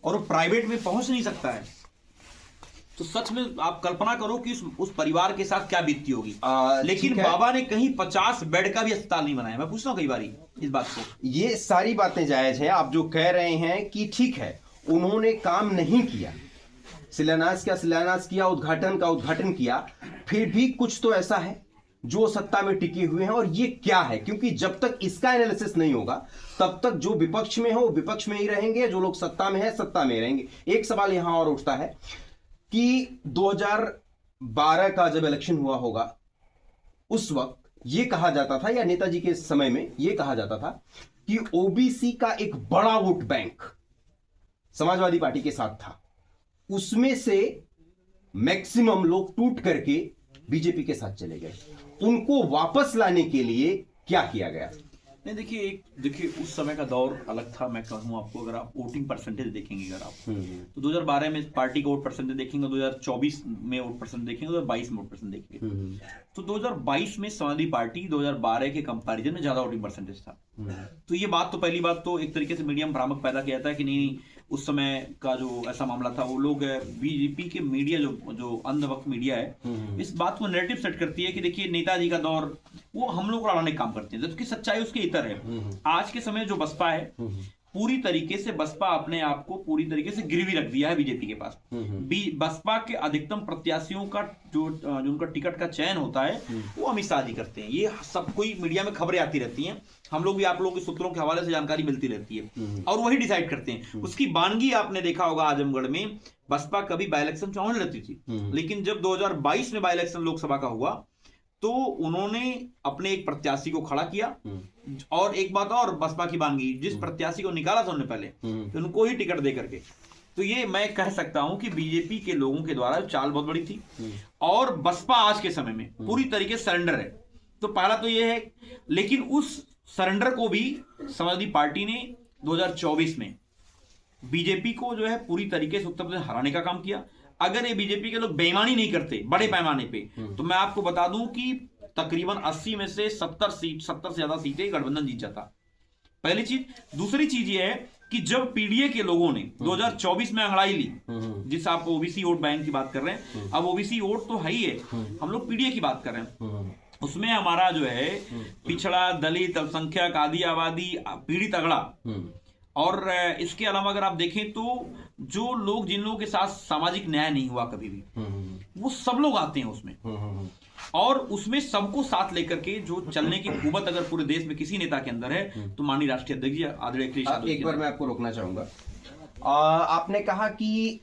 और वो प्राइवेट में पहुंच नहीं सकता है, तो सच में आप कल्पना करो कि उस परिवार के साथ क्या बीतती होगी। लेकिन बाबा ने कहीं 50 बेड का भी अस्पताल नहीं बनाया। मैं पूछता हूँ कई बारी इस बात को। ये सारी बातें जायज है। आप जो कह रहे हैं कि ठीक है, उन्होंने काम नहीं किया, शिलान्यास का शिलान्यास किया, उद्घाटन का उद्घाटन किया, फिर भी कुछ तो ऐसा है जो सत्ता में टिके हुए हैं। और ये क्या है? क्योंकि जब तक इसका एनालिसिस नहीं होगा तब तक जो विपक्ष में हो विपक्ष में ही रहेंगे, जो लोग सत्ता में है सत्ता में रहेंगे। एक सवाल यहां और उठता है कि 2012 का जब इलेक्शन हुआ होगा, उस वक्त यह कहा जाता था, या नेताजी के समय में यह कहा जाता था कि ओबीसी का एक बड़ा वोट बैंक समाजवादी पार्टी के साथ था, उसमें से मैक्सिमम लोग टूट करके बीजेपी के साथ चले गए। उनको वापस लाने के लिए क्या किया गया? नहीं, देखिए उस समय का दौर अलग था। मैं कहूँ आपको, अगर आप वोटिंग परसेंटेज देखेंगे अगर आप, तो 2012 में पार्टी का वोट परसेंटेज देखेंगे, 2024 में वोट परसेंटेज देखेंगे, 2022 में वोट परसेंटेज देखेंगे, तो 2022 में समाजवादी पार्टी 2012 के कंपैरिजन में ज्यादा वोटिंग परसेंटेज था। तो ये बात तो, पहली बात तो एक तरीके से मीडिया में भ्रामक पैदा किया था कि नहीं, उस समय का जो ऐसा मामला था, वो लोग बीजेपी के मीडिया जो अंधभक्त मीडिया है, इस बात को नैरेटिव सेट करती है कि देखिए नेताजी का दौर वो हम लोग को लड़ाने का काम करते हैं, जबकि सच्चाई उसके इतर है। आज के समय जो बसपा है, पूरी तरीके से बसपा अपने आप को पूरी तरीके से गिरवी रख दिया है बीजेपी के पास। बसपा के अधिकतम प्रत्याशियों का जो उनका टिकट का चयन होता है वो अमित शाह जी करते हैं। ये सब कोई मीडिया में खबरें आती रहती हैं, हम लोग भी आप लोगों के सूत्रों के हवाले से जानकारी मिलती रहती है, और वही डिसाइड करते हैं। उसकी बानगी आपने देखा होगा, आजमगढ़ में बसपा कभी बाई इलेक्शन चुनाव नहीं लड़ती थी, लेकिन जब 2022 में बाई इलेक्शन लोकसभा का हुआ तो उन्होंने अपने एक प्रत्याशी को खड़ा किया। और एक बात और बसपा की बानगी, जिस प्रत्याशी को निकाला था उन्होंने पहले, तो उनको ही टिकट दे करके, तो ये मैं कह सकता हूं कि बीजेपी के लोगों के द्वारा चाल बहुत बड़ी थी। और बसपा आज के समय में पूरी तरीके से सरेंडर है। तो पहला तो ये है, लेकिन उस सरेंडर को भी समाजवादी पार्टी ने 2024 में बीजेपी को जो है पूरी तरीके से उत्तर प्रदेश हराने का काम किया। अगर ये बीजेपी के लोग बेईमानी नहीं करते बड़े पैमाने पे, तो मैं आपको बता दूं कि तकरीबन 80 में से 70 से ज्यादा सीटें गठबंधन जीत जाता। पहली चीज। दूसरी चीज ये है कि जब पीडीए के लोगों ने 2024 में अंगड़ाई ली, जिस आप ओबीसी वोट बैंक की बात कर रहे हैं, अब ओबीसी वोट तो है ही है, हम लोग पीडीए की बात कर रहे हैं, उसमें हमारा जो है पिछड़ा, दलित, अल्पसंख्यक, आदि आबादी, पीड़ित, अगड़ा, और इसके अलावा अगर आप देखें तो जो लोग, जिन लोगों के साथ सामाजिक न्याय नहीं हुआ कभी भी, वो सब लोग आते हैं उसमें। और उसमें सबको साथ लेकर के जो चलने की कुवत अगर पूरे देश में किसी नेता के अंदर है तो माननीय राष्ट्रीय अध्यक्ष आदरणीय अखिलेश यादव। एक बार मैं आपको रोकना चाहूंगा। आपने कहा कि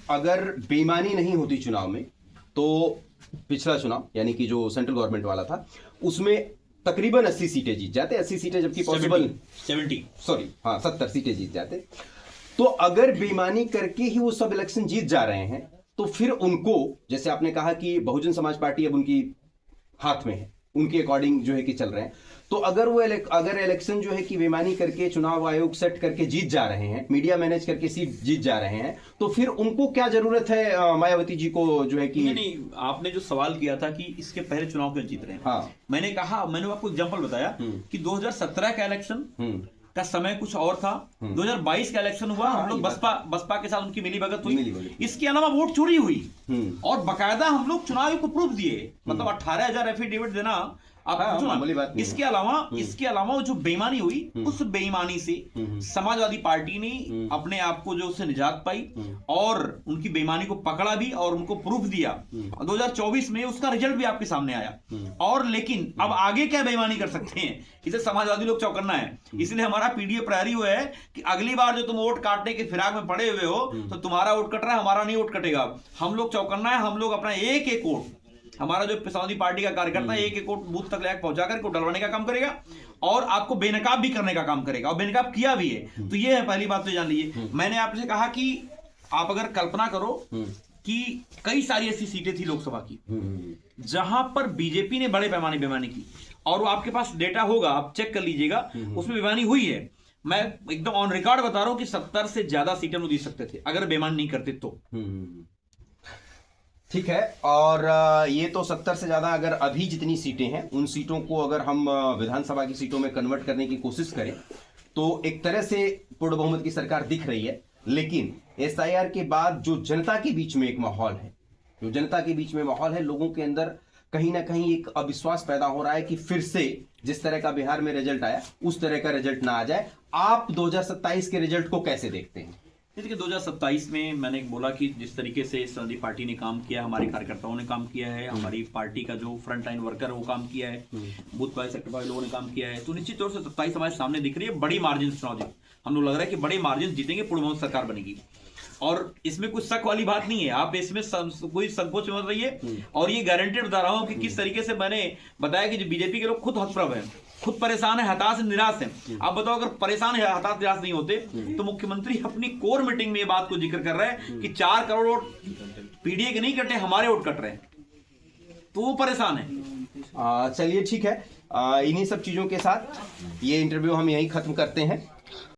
अगर बेईमानी नहीं होती चुनाव में, तो पिछला चुनाव यानी कि जो सेंट्रल गवर्नमेंट वाला था, उसमें तकरीबन 80 सीटें जीत जाते, 80 सीटें, जबकि पॉसिबल 70 सीटें जीत जाते। तो अगर बेईमानी करके ही वो सब इलेक्शन जीत जा रहे हैं, तो फिर उनको, जैसे आपने कहा कि बहुजन समाज पार्टी अब उनकी हाथ में है, उनके अकॉर्डिंग जो है कि चल रहे हैं, तो अगर वो अगर इलेक्शन जो है कि बेईमानी करके चुनाव आयोग सेट करके जीत जा रहे हैं, मीडिया मैनेज करके सीट जीत जा रहे हैं, तो फिर उनको क्या जरूरत है मायावती जी को जो है कि नहीं, आपने जो सवाल किया था कि इसके पहले चुनाव क्यों जीत रहे हैं, हाँ, मैंने आपको एग्जांपल बताया कि 2017 का इलेक्शन का समय कुछ और था, 2022 का इलेक्शन हुआ, हम लोग बसपा के साथ उनकी मिलीभगत हुई, इसके अलावा वोट चोरी हुई, और बकायदा हम लोग चुनाव आयोग को प्रूफ दिए, मतलब 18,000 एफिडेविट देना आप। इसके अलावा जो बेईमानी हुई, उस बेईमानी से समाजवादी पार्टी ने अपने आप को जो उससे निजात पाई और उनकी बेईमानी को पकड़ा भी और उनको प्रूफ दिया। 2024 में उसका रिजल्ट भी आपके सामने आया। और लेकिन अब आगे क्या बेईमानी कर सकते हैं, इसे समाजवादी लोग चौकन्ना है। इसलिए हमारा पीडीए प्रयारी हुआ है कि अगली बार जो तुम वोट काटने के फिराक में पड़े हुए हो, तो तुम्हारा वोट कट रहा है, हमारा नहीं वोट कटेगा। हम लोग चौकन्ना है, हम लोग अपना एक एक वोट, हमारा जो समाजवादी पार्टी का कार्यकर्ता एक एक वोट बूथ तक लेकर पहुंचा कर डलवाने का काम करेगा और आपको बेनकाब भी करने का काम करेगा, और बेनकाब किया भी है। तो ये है पहली बात, तो जान लीजिए। मैंने आपसे कहा कि आप अगर कल्पना करो कि कई सारी ऐसी सीटें थी लोकसभा की जहां पर बीजेपी ने बड़े पैमाने बेईमानी की, और वो आपके पास डेटा होगा, आप चेक कर लीजिएगा, उसमें बेईमानी हुई है। मैं एकदम ऑन रिकॉर्ड बता रहा हूं कि 70 से ज्यादा सीटें वो जीत सकते थे अगर बेईमानी नहीं करते तो। ठीक है। और ये तो 70 से ज्यादा, अगर अभी जितनी सीटें हैं उन सीटों को अगर हम विधानसभा की सीटों में कन्वर्ट करने की कोशिश करें, तो एक तरह से पूर्ण बहुमत की सरकार दिख रही है। लेकिन SIR के बाद जो जनता के बीच में एक माहौल है, जो जनता के बीच में माहौल है, लोगों के अंदर कहीं ना कहीं एक अविश्वास पैदा हो रहा है कि फिर से जिस तरह का बिहार में रिजल्ट आया उस तरह का रिजल्ट ना आ जाए। आप 2027 के रिजल्ट को कैसे देखते हैं? देखिए 2027 में मैंने बोला कि जिस तरीके से समाजवादी पार्टी ने काम किया, हमारे कार्यकर्ताओं ने काम किया है, हमारी पार्टी का जो फ्रंट लाइन वर्कर है वो काम किया है, बूथ वाले सेक्टर वाले लोगों ने काम किया है, तो निश्चित तौर से 27 हमारे सामने दिख रही है बड़ी मार्जिन चुनाव जीत। हम लोग लग रहा है कि बड़े मार्जिन जीतेंगे, पूर्ण बहुमत सरकार बनेगी और इसमें कुछ शक वाली बात नहीं है। आप इसमें कोई संकोच मत रहिए और ये गारंटेड बता रहा हूं कि किस तरीके से मैंने बताया कि जो बीजेपी के लोग खुद हतप्रभ है, खुद परेशान है, हताश, निराश है। आप बताओ अगर परेशान है, हताश, निराश नहीं होते तो मुख्यमंत्री अपनी कोर मीटिंग में ये बात को जिक्र कर रहे हैं कि 4 करोड़ वोट पीडीए के नहीं कटे, हमारे वोट कट रहे हैं, तो वो परेशान है। चलिए ठीक है, इन्हीं सब चीजों के साथ ये इंटरव्यू हम यहीं खत्म करते हैं।